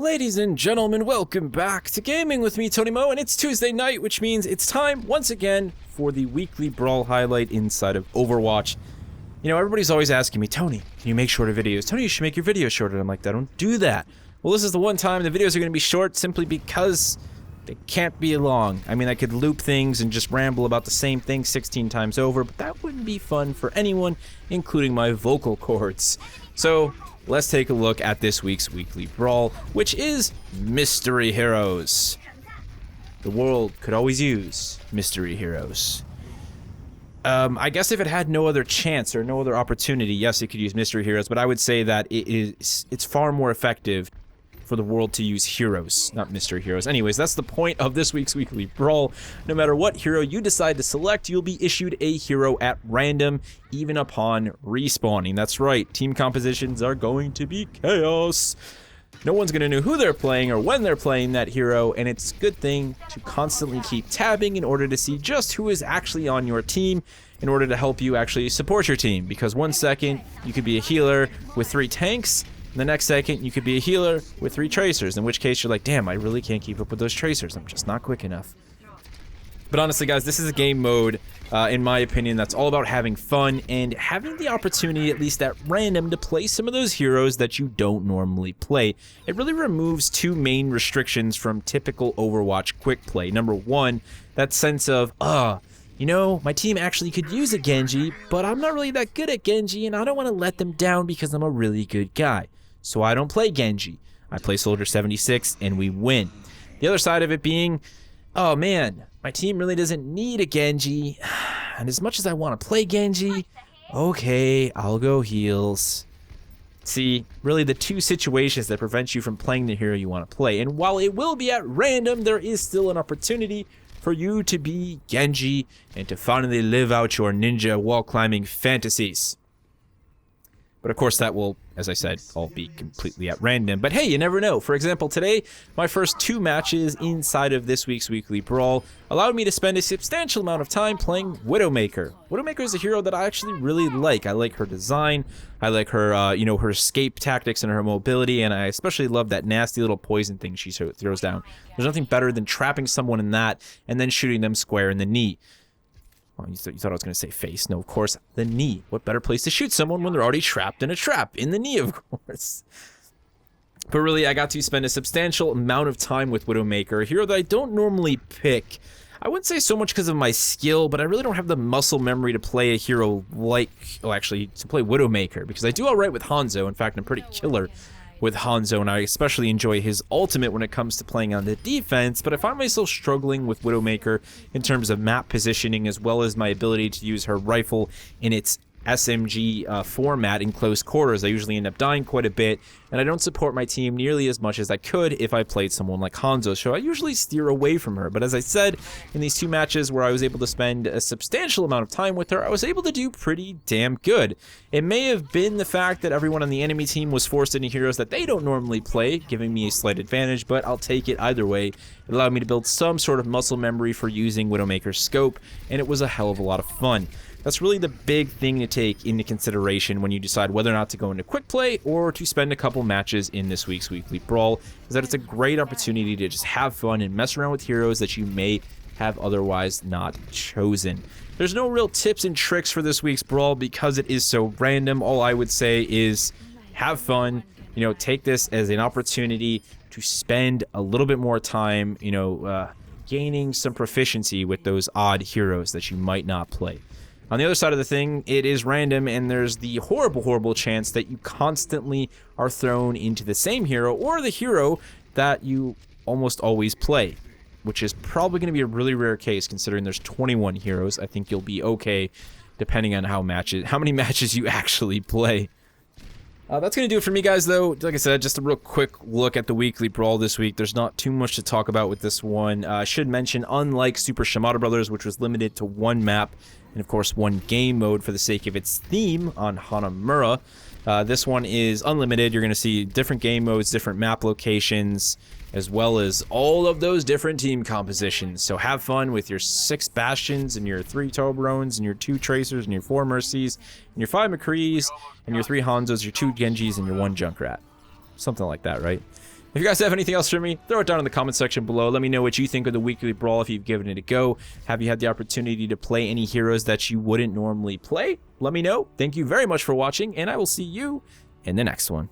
Ladies and gentlemen, welcome back to Gaming with me, Tony Mo, and it's Tuesday night, which means it's time, once again, for the Weekly Brawl highlight inside of Overwatch. You know, everybody's always asking me, Tony, can you make shorter videos? Tony, you should make your videos shorter. I'm like, I don't do that. Well, this is the one time the videos are going to be short simply because they can't be long. I mean, I could loop things and just ramble about the same thing 16 times over, but that wouldn't be fun for anyone, including my vocal cords. So, let's take a look at this week's Weekly Brawl, which is Mystery Heroes. The world could always use Mystery Heroes. I guess if it had no other chance or no other opportunity, yes, it could use Mystery Heroes, but I would say that it's far more effective for the world to use heroes, not Mystery Heroes. Anyways, that's the point of this week's Weekly Brawl. No matter what hero you decide to select, you'll be issued a hero at random, even upon respawning. That's right, team compositions are going to be chaos. No one's going to know who they're playing or when they're playing that hero, and it's a good thing to constantly keep tabbing in order to see just who is actually on your team in order to help you actually support your team. Because 1 second, you could be a healer with 3 tanks, the next second, you could be a healer with 3 tracers, in which case you're like, damn, I really can't keep up with those tracers. I'm just not quick enough. But honestly, guys, this is a game mode, in my opinion, that's all about having fun and having the opportunity, at least at random, to play some of those heroes that you don't normally play. It really removes 2 main restrictions from typical Overwatch quick play. Number 1, that sense of, you know, my team actually could use a Genji, but I'm not really that good at Genji, and I don't want to let them down because I'm a really good guy. So I don't play Genji. I play Soldier 76, and we win. The other side of it being, oh man, my team really doesn't need a Genji, and as much as I want to play Genji, okay, I'll go heals. See, really the 2 situations that prevent you from playing the hero you want to play. And while it will be at random, there is still an opportunity for you to be Genji and to finally live out your ninja wall climbing fantasies. But of course that will, as I said, all be completely at random. But hey, you never know. For example, today, my first 2 matches inside of this week's Weekly Brawl allowed me to spend a substantial amount of time playing Widowmaker. Widowmaker is a hero that I actually really like. I like her design. I like her, you know, her escape tactics and her mobility. And I especially love that nasty little poison thing she throws down. There's nothing better than trapping someone in that and then shooting them square in the knee. Oh, you thought I was going to say face. No, of course, the knee. What better place to shoot someone when they're already trapped in a trap? In the knee, of course. But really, I got to spend a substantial amount of time with Widowmaker, a hero that I don't normally pick. I wouldn't say so much because of my skill, but I really don't have the muscle memory to play a hero like... Oh, actually, to play Widowmaker, because I do alright with Hanzo. In fact, I'm pretty killer with Hanzo, and I especially enjoy his ultimate when it comes to playing on the defense, but I find myself struggling with Widowmaker in terms of map positioning as well as my ability to use her rifle in its SMG format in close quarters. I usually end up dying quite a bit, and I don't support my team nearly as much as I could if I played someone like Hanzo, so I usually steer away from her. But as I said, in these 2 matches where I was able to spend a substantial amount of time with her, I was able to do pretty damn good. It may have been the fact that everyone on the enemy team was forced into heroes that they don't normally play, giving me a slight advantage, but I'll take it either way. It allowed me to build some sort of muscle memory for using Widowmaker's scope, and it was a hell of a lot of fun. That's really the big thing to take into consideration when you decide whether or not to go into quick play or to spend a couple matches in this week's Weekly Brawl, is that it's a great opportunity to just have fun and mess around with heroes that you may have otherwise not chosen. There's no real tips and tricks for this week's Brawl because it is so random. All I would say is have fun, you know, take this as an opportunity to spend a little bit more time, you know, gaining some proficiency with those odd heroes that you might not play. On the other side of the thing, it is random, and there's the horrible, horrible chance that you constantly are thrown into the same hero or the hero that you almost always play, which is probably going to be a really rare case considering there's 21 heroes. I think you'll be okay depending on how many matches you actually play. That's going to do it for me, guys, though. Like I said, just a real quick look at the Weekly Brawl this week. There's not too much to talk about with this one. I should mention, unlike Super Shimada Brothers, which was limited to 1 map, and of course 1 game mode for the sake of its theme on Hanamura, this one is unlimited. You're going to see different game modes, different map locations, as well as all of those different team compositions. So have fun with your 6 Bastions and your 3 Toblerones and your 2 Tracers and your 4 Mercies and your 5 McCrees and your 3 Hanzos, your 2 Genjis, and your 1 Junkrat. Something like that, right? If you guys have anything else for me, throw it down in the comment section below. Let me know what you think of the Weekly Brawl if you've given it a go. Have you had the opportunity to play any heroes that you wouldn't normally play? Let me know. Thank you very much for watching, and I will see you in the next one.